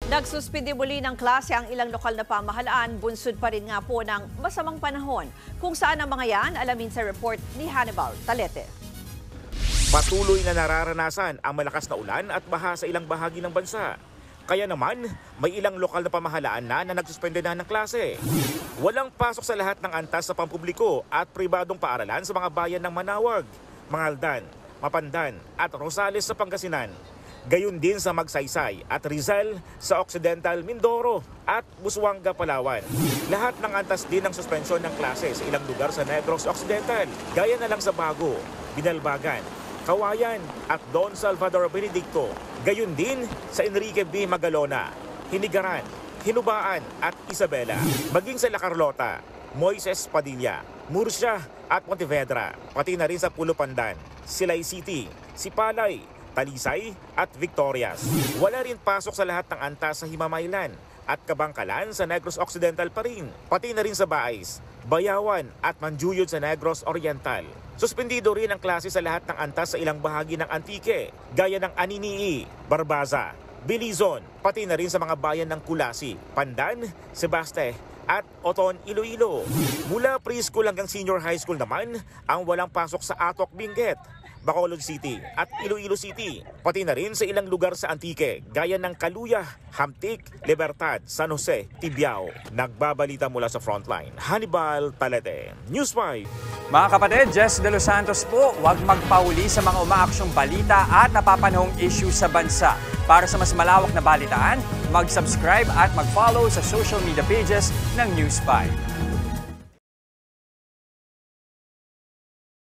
Nagsuspindi muli ng klase ang ilang lokal na pamahalaan, bunsod pa rin nga po ng masamang panahon. Kung saan ang mga yan, alamin sa report ni Hannibal Talete. Patuloy na nararanasan ang malakas na ulan at baha sa ilang bahagi ng bansa. Kaya naman, may ilang lokal na pamahalaan na nagsuspende na ng klase. Walang pasok sa lahat ng antas sa pampubliko at pribadong paaralan sa mga bayan ng Manawag, Mangaldan, Mapandan at Rosales sa Pangasinan. Gayon din sa Magsaysay at Rizal sa Occidental Mindoro at Busuanga, Palawan. Lahat ng antas din ng suspensyon ng klase sa ilang lugar sa Negros Occidental, gaya na lang sa Bago, Binalbagan, Kawayan at Don Salvador Benedicto. Gayon din sa Enrique B. Magalona, Hinigaran, Hinubaan at Isabela. Maging sa La Carlota, Moises Padilla, Murcia at Pontevedra, pati na rin sa Pulo Pandan, Silay City, Sipalay, Talisay at Victorias. Wala rin pasok sa lahat ng antas sa Himamaylan at Kabangkalan sa Negros Occidental pa rin, pati na rin sa Baais, Bayawan at Manjuyod sa Negros Oriental. Suspendido rin ang klase sa lahat ng antas sa ilang bahagi ng Antique, gaya ng Aninii, Barbaza, Bilizon, pati na rin sa mga bayan ng Kulasi, Pandan, Sebaste at Oton, Iloilo. Mula preschool hanggang senior high school naman ang walang pasok sa Atok, Benguet, Bacolod City at Iloilo City, pati na rin sa ilang lugar sa Antique, gaya ng Caluya, Hamtik, Libertad, San Jose, Tibiao. Nagbabalita mula sa Frontline, Hannibal Talete, News 5. Mga kapatid, Jess De Los Santos po, huwag magpahuli sa mga umaaksyong balita at napapanahong issue sa bansa. Para sa mas malawak na balitaan, mag-subscribe at mag-follow sa social media pages ng News 5.